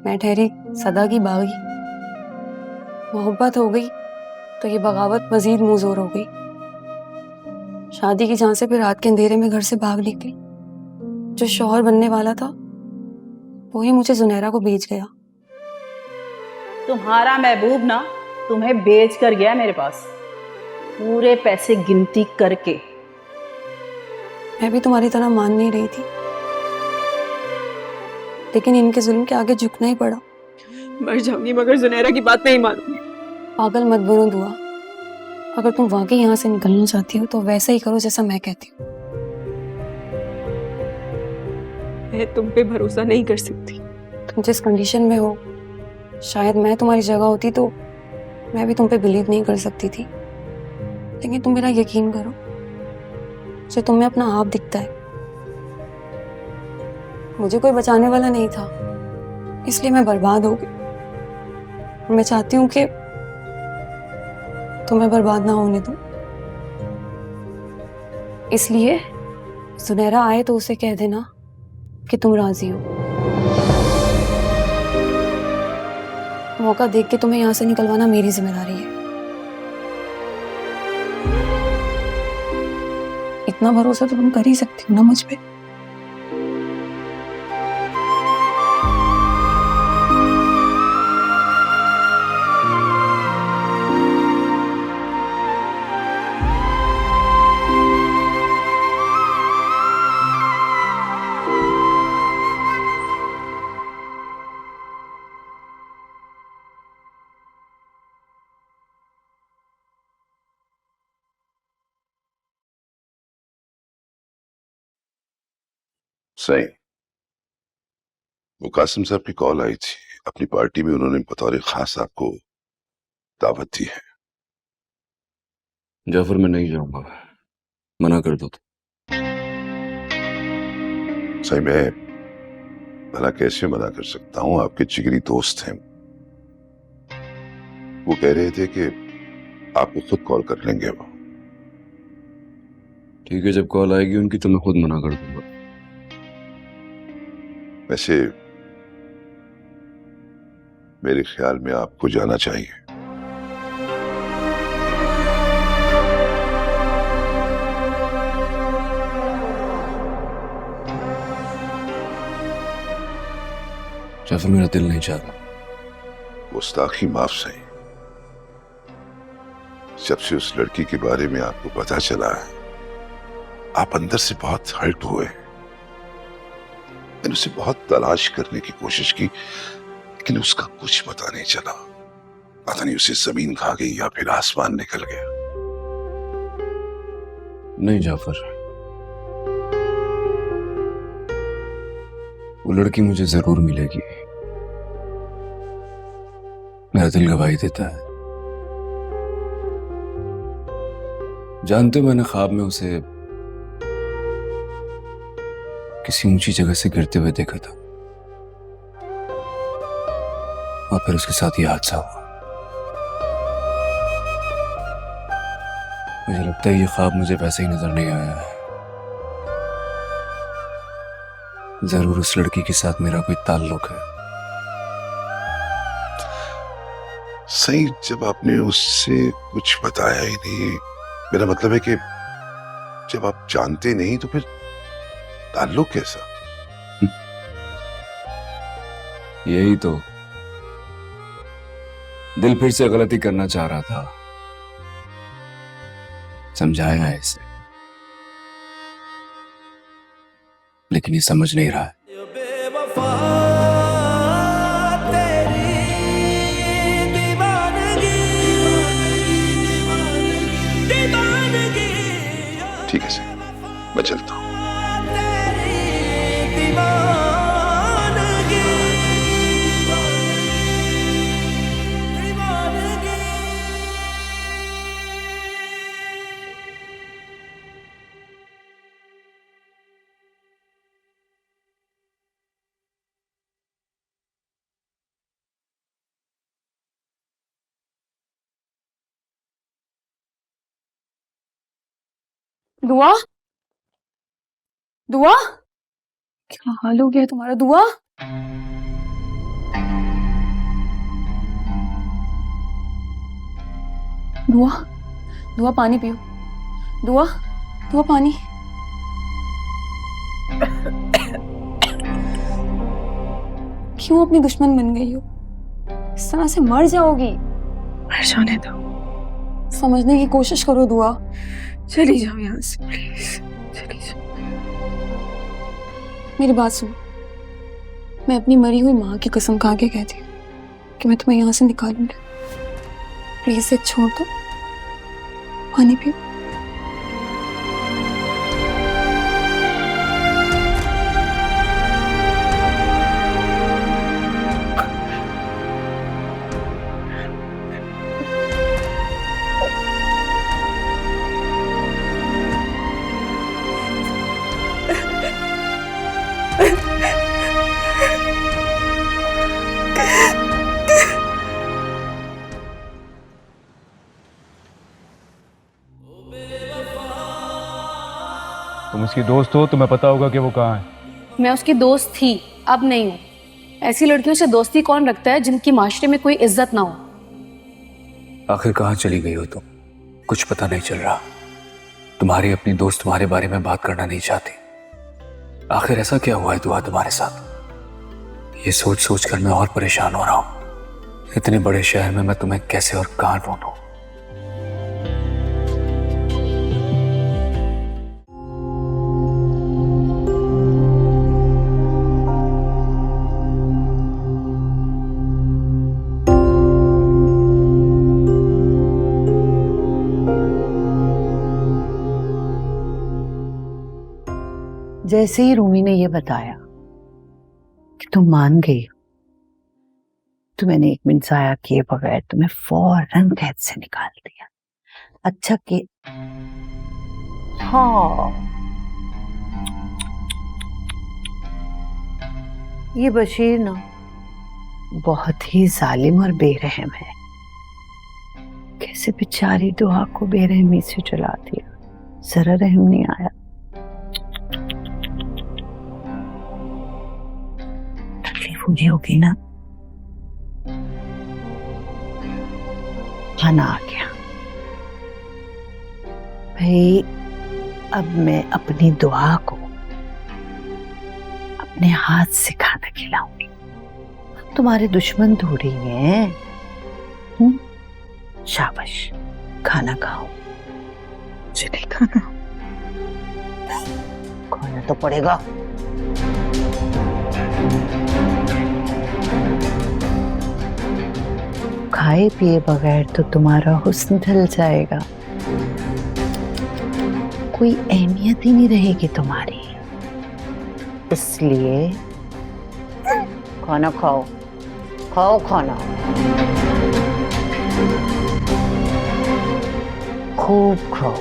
मैं ठहरी सदा की बागी। मोहब्बत हो गई तो ये बगावत मजीद मुंहजोर हो गई। शादी की झांसे पे रात के अंधेरे में घर से भाग निकली। जो शौहर बनने वाला था वो ही मुझे जुनैरा को बेच गया। तुम्हारा महबूब ना तुम्हें बेच कर गया मेरे पास, पूरे पैसे गिनती करके। मैं भी तुम्हारी तरह मान नहीं रही थी, लेकिन इनके जुल्म के आगे झुकना ही पड़ा। मर जाऊंगी मगर जुनैरा की बात नहीं मानूंगी। पागल मत बनो दुआ। अगर तुम वाकई यहाँ से निकलना चाहती हो तो वैसा ही करो जैसा मैं कहती हूँ। मैं तुम पे भरोसा नहीं कर सकती। तुम जिस कंडीशन में हो, शायद मैं तुम्हारी जगह होती तो मैं भी तुम पे बिलीव नहीं कर सकती थी। लेकिन तुम मेरा यकीन करो, मुझे तुम में अपना आप दिखता है। मुझे कोई बचाने वाला नहीं था, इसलिए मैं बर्बाद हो गई। मैं चाहती हूँ कि तुम्हें बर्बाद ना होने दूं। इसलिए सुनहरा आए तो उसे कह देना कि तुम राजी हो। मौका देख के तुम्हें यहां से निकलवाना मेरी जिम्मेदारी है। इतना भरोसा तो तुम कर ही सकती हो ना मुझ पे। सही। वो कासिम साहब की कॉल आई थी, अपनी पार्टी में उन्होंने बतौर खास आपको दावत दी है। जाफर मैं नहीं जाऊंगा, मना कर दो। सही मैं भला कैसे मना कर सकता हूँ, आपके जिगरी दोस्त हैं। वो कह रहे थे कि आपको खुद कॉल कर लेंगे वो। ठीक है, जब कॉल आएगी उनकी तो मैं खुद मना कर दूंगा। वैसे मेरे ख्याल में आपको जाना चाहिए। जाफर मेरा दिल नहीं चाह रहा। गुस्ताखी माफ सही। जब से उस लड़की के बारे में आपको पता चला है, आप अंदर से बहुत हर्ट हुए। मैंने उसे बहुत तलाश करने की कोशिश की, लेकिन उसका कुछ पता नहीं चला। पता नहीं उसे जमीन खा गई या फिर आसमान निकल गया। नहीं जाफर, वो लड़की मुझे जरूर मिलेगी। मेरा दिल गवाही देता है। जानते हो, मैंने ख्वाब में उसे किसी ऊंची जगह से गिरते हुए देखा था और फिर उसके साथ ये हादसा हुआ। मुझे लगता है ये ख्वाब मुझे वैसे ही नजर नहीं आया है। जरूर उस लड़की के साथ मेरा कोई ताल्लुक है। सही, जब आपने उससे कुछ बताया ही नहीं, मेरा मतलब है कि जब आप जानते नहीं तो फिर ताल्लुक कैसा? यही तो, दिल फिर से गलती करना चाह रहा था। समझाया है इसे, लेकिन ये समझ नहीं रहा है। ठीक है सही, मैं चलता हूं। दुआ, दुआ, क्या हाल हो गया तुम्हारा दुआ? दुआ, दुआ पानी पियो। दुआ, दुआ पानी। क्यों अपनी दुश्मन बन गई हो? इस तरह से मर जाओगी। मर जाने दो, समझने की कोशिश करो दुआ। चली जाओ यहाँ से प्लीज, चली जाओ। मेरी बात सुनो, मैं अपनी मरी हुई माँ की कसम खा के कहती हूँ कि मैं तुम्हें यहाँ से निकालूंगी। प्लीज इसे छोड़ दो, पानी पियो। तुम उसकी दोस्त हो, तुम्हें पता होगा कि वो कहाँ है। मैं उसकी दोस्त थी, अब नहीं हूँ। ऐसी लड़कियों से दोस्ती कौन रखता है जिनकी माशरे में कोई इज्जत ना हो। आखिर कहाँ चली गई हो तुम? कुछ पता नहीं चल रहा। तुम्हारी अपनी दोस्त तुम्हारे बारे में बात करना नहीं चाहती। आखिर ऐसा क्या हुआ है दुआ तुम्हारे साथ? ये सोच सोच कर मैं और परेशान हो रहा हूँ। इतने बड़े शहर में मैं तुम्हें कैसे और कहाँ ढूंढूं? जैसे ही रूमी ने ये बताया कि तुम मान गई हो, तो मैंने 1 मिनट जाया किए बगैर तुम्हें फौरन कैद से निकाल दिया। अच्छा कि हाँ, ये बशीर ना बहुत ही जालिम और बेरहम है। कैसे बेचारी दुआ को बेरहमी से जला दिया, जरा रहम नहीं आया। पूरी होगी ना। खाना आ गया भाई। अब मैं अपनी दुआ को अपने हाथ से खाना खिलाऊंगी। तुम्हारे दुश्मन थोड़ी हैं। शाबाश, खाना खाओ। मुझे नहीं खाना। खाना तो पड़ेगा। खाए पिए बगैर तो तुम्हारा हुस्न ढल जाएगा, कोई अहमियत ही नहीं रहेगी तुम्हारी। इसलिए खाना खाओ, खाओ खाना, खूब खाओ।